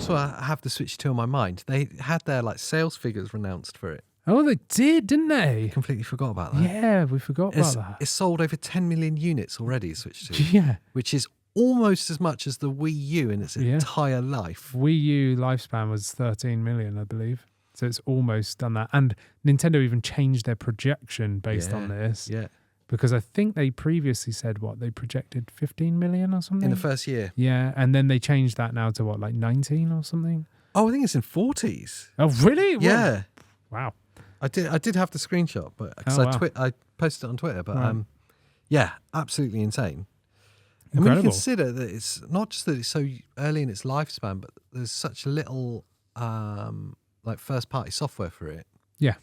whilst I have the Switch 2 on my mind, they had their like sales figures announced for it. Oh, they did, didn't they? Completely forgot about that. Yeah, we forgot about that. It's sold over 10 million units already, Switch 2. Yeah. Which is almost as much as the Wii U in its entire life. Wii U lifespan was 13 million, I believe. So it's almost done that. And Nintendo even changed their projection based on this. Yeah. Because I think they previously said, they projected 15 million or something? In the first year. Yeah, and then they changed that now to 19 or something? Oh, I think it's in 40s. Oh, really? Yeah. Wow. I did have the screenshot, but because I posted it on Twitter, but yeah, absolutely insane. Incredible. And when you consider that it's not just that it's so early in its lifespan, but there's such little like first party software for it. Yeah.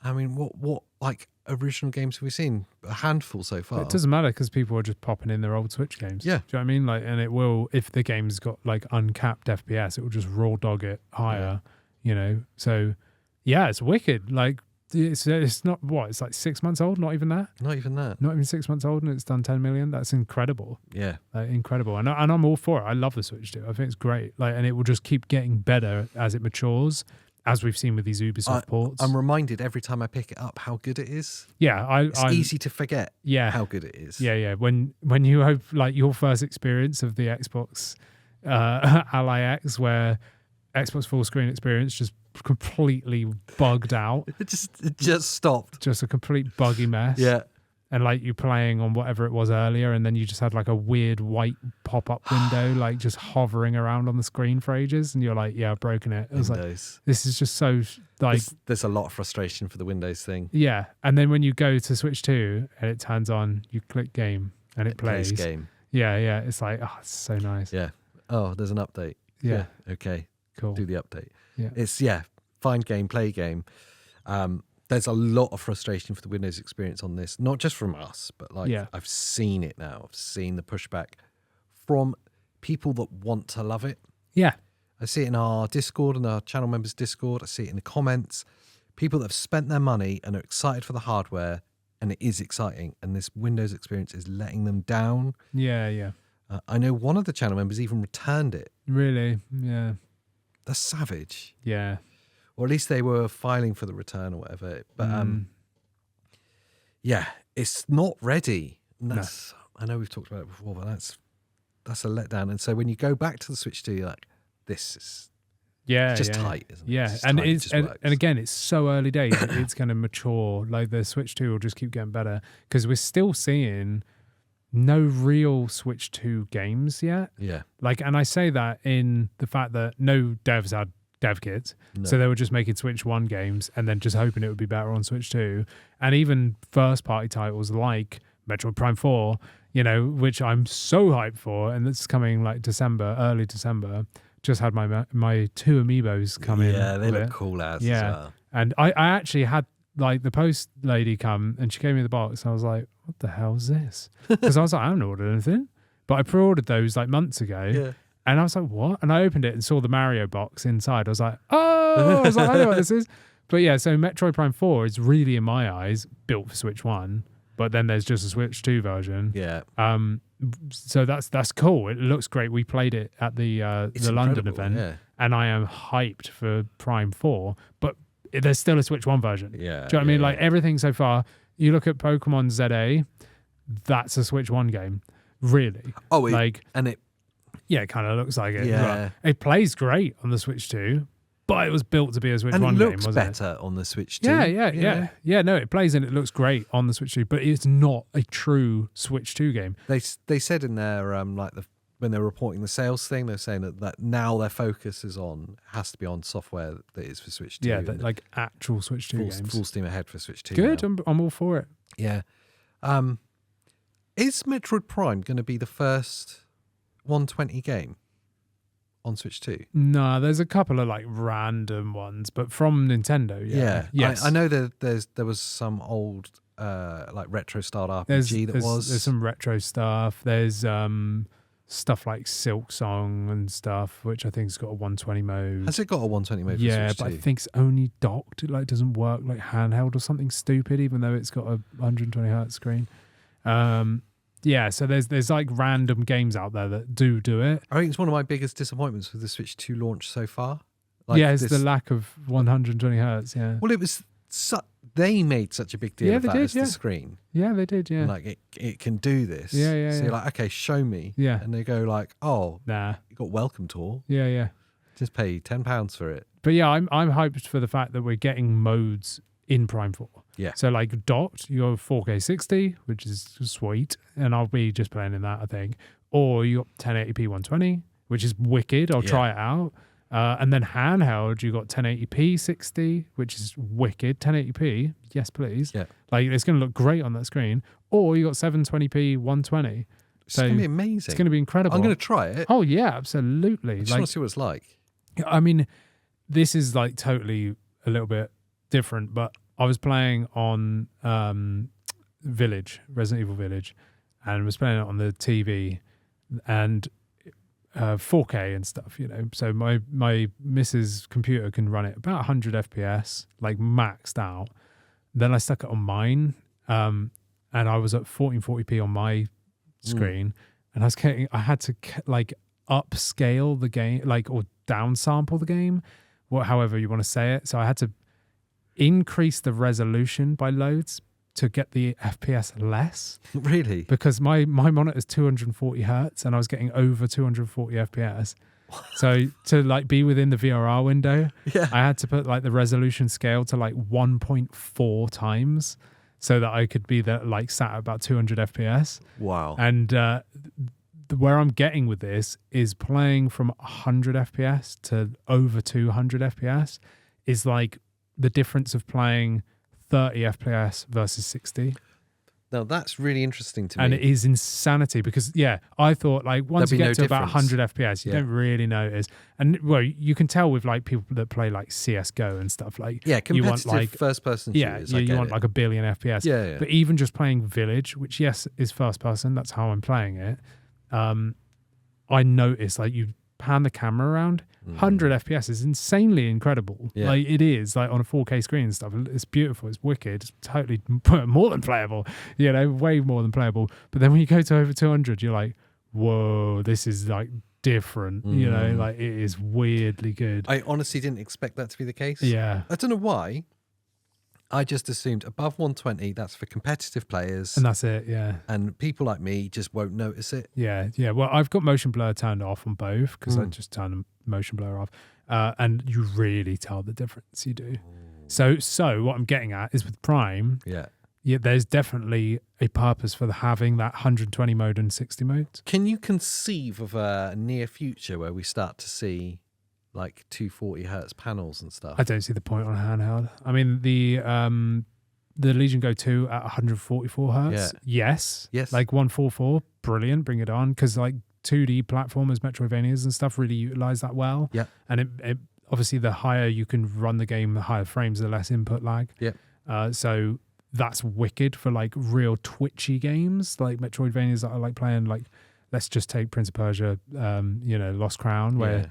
I mean, what like original games have we seen? A handful so far. It doesn't matter because people are just popping in their old Switch games. Yeah. Do you know what I mean? Like, and it will, if the game's got like uncapped FPS, it will just raw dog it higher, you know? So yeah, it's wicked. Like it's not it's like 6 months old, not even that. Not even that. Not even 6 months old, and it's done 10 million. That's incredible. Yeah. Incredible. And I'm all for it. I love the Switch 2. I think it's great. Like, and it will just keep getting better as it matures, as we've seen with these Ubisoft ports. I'm reminded every time I pick it up how good it is. Yeah, it's easy to forget how good it is. Yeah. When you have like your first experience of the Xbox Ally X, where Xbox full screen experience just completely bugged out. It just stopped. Just a complete buggy mess. Yeah. And like you playing on whatever it was earlier, and then you just had like a weird white pop-up window, like just hovering around on the screen for ages, and you're like, yeah, I've broken it. It was Windows. like, this is just so like... There's a lot of frustration for the Windows thing. Yeah. And then when you go to Switch 2 and it turns on, you click game and it plays. Game. Yeah. It's like, oh, it's so nice. Yeah. Oh, there's an update. Yeah. Okay. Cool. Do the update. Yeah. It's, find game, play game. There's a lot of frustration for the Windows experience on this, not just from us, but like I've seen it now. I've seen the pushback from people that want to love it. Yeah. I see it in our Discord and our channel members' Discord. I see it in the comments. People that have spent their money and are excited for the hardware, and it is exciting. And this Windows experience is letting them down. Yeah. I know one of the channel members even returned it. Really? Yeah. That's savage. Yeah. Or at least they were filing for the return or whatever. But it's not ready. And that's, I know we've talked about it before, but that's a letdown. And so when you go back to the Switch 2, you're like, this is just tight, isn't it? Yeah, and again, it's so early days. It's going to mature. Like the Switch 2 will just keep getting better because we're still seeing no real Switch 2 games yet. Yeah. Like, and I say that in the fact that no devs had dev kits. No. So they were just making Switch 1 games and then just hoping it would be better on Switch 2. And even first party titles like Metroid Prime 4, you know, which I'm so hyped for, and it's coming like early December. Just had my two amiibos come in. Yeah, they look cool as well. And I actually had like the post lady come and she gave me the box and I was like, what the hell is this? Because I was like, I haven't ordered anything. But I pre-ordered those like months ago. Yeah. And I was like, what? And I opened it and saw the Mario box inside. I was like, I know what this is. But yeah, so Metroid Prime 4 is really, in my eyes, built for Switch 1. But then there's just a Switch 2 version. Yeah. So that's cool. It looks great. We played it at the London event. And I am hyped for Prime 4. But there's still a Switch 1 version. Yeah. Do you know what I mean? Like everything so far, you look at Pokemon ZA, that's a Switch 1 game. Really. Oh, it kind of looks like it. Yeah. Well, it plays great on the Switch 2, but it was built to be a Switch 1 game, wasn't it? It looks better on the Switch 2. Yeah, no, it plays and it looks great on the Switch 2, but it's not a true Switch 2 game. They said in their when they were reporting the sales thing, they're saying that now their focus has to be on software that is for Switch 2. Yeah, like actual Switch 2 games. Full steam ahead for Switch 2. Good, I'm all for it. Yeah. Is Metroid Prime going to be the first 120 game on Switch 2? No, there's a couple of like random ones, but from Nintendo, yeah. Yes. I know there was some old like retro style RPG there's some retro stuff. There's stuff like Silk Song and stuff, which I think's got a 120 mode. Has it got a 120 mode? Yeah, for Switch but 2? I think it's only docked. It like doesn't work like handheld or something stupid, even though it's got a 120 hertz screen. Yeah, so there's like random games out there that do it. I think it's one of my biggest disappointments with the Switch 2 launch so far. It's the lack of 120 hertz. Yeah. Well, it was they made such a big deal of that as the screen. Yeah, they did. Yeah. Like it can do this. Yeah. So you're like, okay, show me. Yeah. And they go like, oh, nah, you got Welcome Tour. Yeah. Just pay £10 for it. But yeah, I'm hyped for the fact that we're getting modes in Prime 4. Yeah. So like docked, you got 4K 60, which is sweet, and I'll be just playing in that, I think. Or you got 1080p 120, which is wicked. I'll try it out. And then handheld, you got 1080p 60, which is wicked. 1080p, yes please. Yeah. Like it's going to look great on that screen. Or you got 720p 120. It's going to be amazing. It's going to be incredible. I'm going to try it. Oh yeah, absolutely. I just want to see what it's like. I mean, this is like totally a little bit different, but I was playing on Village, Resident Evil Village, and was playing it on the TV and 4K and stuff, you know. So my missus' computer can run it about 100 FPS, like maxed out. Then I stuck it on mine, and I was at 1440p on my screen, and I had to like upscale the game, like, or downsample the game, however you want to say it. So I had to increase the resolution by loads to get the FPS less. Really? Because my monitor is 240 hertz and I was getting over 240 FPS. So to like be within the VRR window, I had to put like the resolution scale to like 1.4 times so that I could be like sat at about 200 FPS. Wow. And where I'm getting with this is playing from 100 FPS to over 200 FPS is like the difference of playing 30 FPS versus 60. Now that's really interesting to me. And it is insanity because, I thought like once you get to about 100 FPS, you don't really notice. And well, you can tell with like people that play like CSGO and stuff like, competitive you want like first person shooters. you want like a billion FPS. Yeah. But even just playing Village, which yes, is first person, that's how I'm playing it. I noticed like you pan the camera around, 100 FPS is insanely incredible. Yeah. Like it is like on a 4K screen and stuff. It's beautiful. It's wicked. It's totally more than playable, way more than playable. But then when you go to over 200, you're like, whoa, this is like different, like it is weirdly good. I honestly didn't expect that to be the case. Yeah. I don't know why. I just assumed above 120, that's for competitive players. And that's it, yeah. And people like me just won't notice it. Yeah. Well, I've got motion blur turned off on both because I just turned the motion blur off. And you really tell the difference, you do. So what I'm getting at is with Prime, there's definitely a purpose for having that 120 mode and 60 modes. Can you conceive of a near future where we start to see like 240 hertz panels and stuff? I don't see the point on handheld. I mean, the Legion Go 2 at 144 hertz. Yes. Like 144, brilliant, bring it on. Because like 2D platformers, Metroidvanias and stuff really utilize that well. Yeah. And it obviously the higher you can run the game, the higher frames, the less input lag. Yeah. So that's wicked for like real twitchy games, like Metroidvanias that I like playing. Like, let's just take Prince of Persia, Lost Crown, where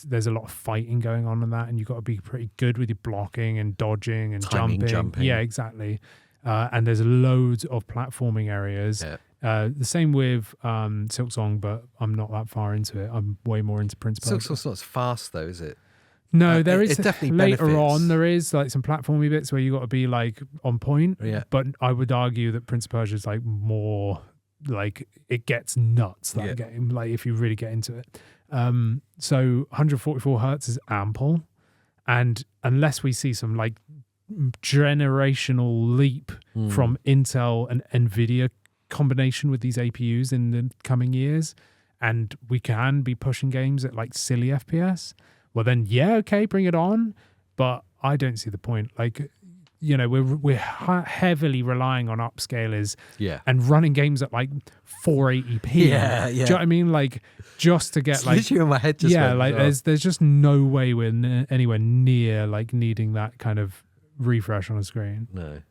there's a lot of fighting going on in that, and you've got to be pretty good with your blocking and dodging and jumping. Yeah, exactly. And there's loads of platforming areas. Yeah. The same with Silksong, but I'm not that far into it. I'm way more into Prince of Persia. Silksong's not as fast though, is it? No, there is it definitely later benefits. on. There is like some platformy bits where you got to be like on point. Yeah. But I would argue that Prince of Persia is like more like it gets nuts that game. Like if you really get into it. So 144 hertz is ample, and unless we see some like generational leap from Intel and Nvidia combination with these APUs in the coming years, and we can be pushing games at like silly FPS, well then okay, bring it on. But I don't see the point. Like, we're heavily relying on upscalers and running games at like 480p. Yeah. Do you know what I mean? Like just to get it's like literally in my head just there's just no way we're anywhere near like needing that kind of refresh on a screen. No.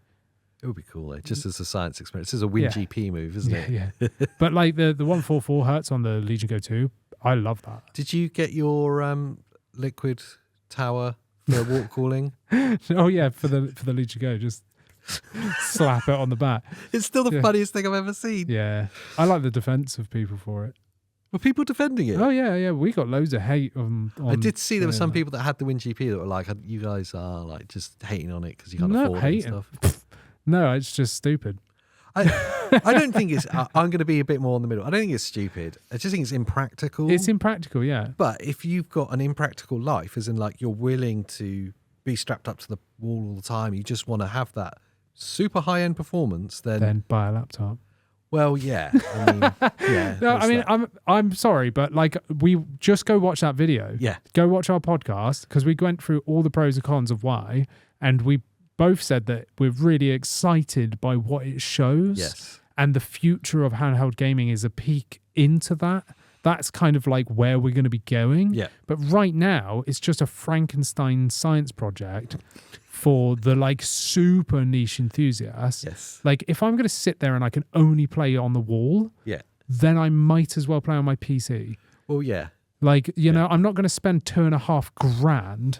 It would be cool though, just as a science experiment. This is a WinGP move, isn't it? Yeah. But like the 144 hertz on the Legion Go 2, I love that. Did you get your liquid tower for walk calling? Oh yeah, for the Legion Go, just slap it on the back. It's still the funniest thing I've ever seen. Yeah. I like the defense of people for it. Were people defending it? Oh, yeah. We got loads of hate on I did see there were some people that had the WinGP that were like, you guys are like just hating on it because you can't afford it and stuff. No, it's just stupid. I don't think it's... I'm going to be a bit more in the middle. I don't think it's stupid. I just think it's impractical. It's impractical, yeah. But if you've got an impractical life, as in like you're willing to be strapped up to the wall all the time, you just want to have that super high-end performance, then buy a laptop. Well, yeah. I mean, yeah. No, I mean, I'm sorry, but like, we just go watch that video. Yeah. Go watch our podcast, because we went through all the pros and cons of why, and we both said that we're really excited by what it shows. Yes. And the future of handheld gaming is a peek into that. That's kind of like where we're going to be going. Yeah. But right now, it's just a Frankenstein science project for the like super niche enthusiasts. Yes. Like, if I'm going to sit there and I can only play on the wall, then I might as well play on my PC. Well, yeah. Like, you know, I'm not going to spend $2,500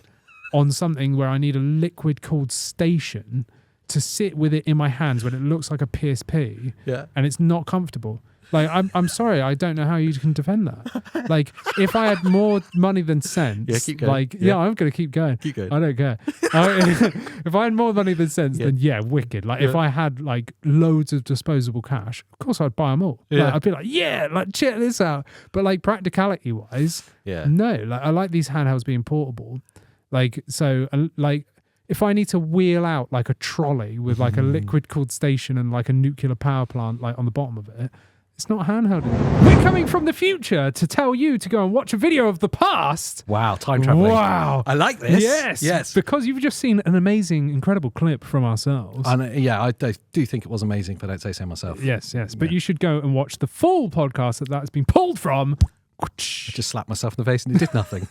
on something where I need a liquid cooled station to sit with it in my hands when it looks like a PSP and it's not comfortable. Like, I'm sorry, I don't know how you can defend that. Like, if I had more money than sense, keep going. like, I'm going to keep going. Keep going. I don't care. If I had more money than sense, then wicked. Like, if I had like loads of disposable cash, of course I'd buy them all. Yeah. Like, I'd be like, like, check this out. But like, practicality wise, no. Like, I like these handhelds being portable. Like, so, like, if I need to wheel out like a trolley with like a liquid cooled station and like a nuclear power plant like on the bottom of it, it's not handheld anymore. We're coming from the future to tell you to go and watch a video of the past. Wow, time traveling. Wow. I like this. Yes. Because you've just seen an amazing, incredible clip from ourselves. And I do think it was amazing, if I don't say so myself. Yes. But you should go and watch the full podcast that's been pulled from. I just slapped myself in the face and it did nothing.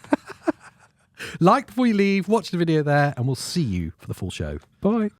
Like before you leave, watch the video there, and we'll see you for the full show. Bye.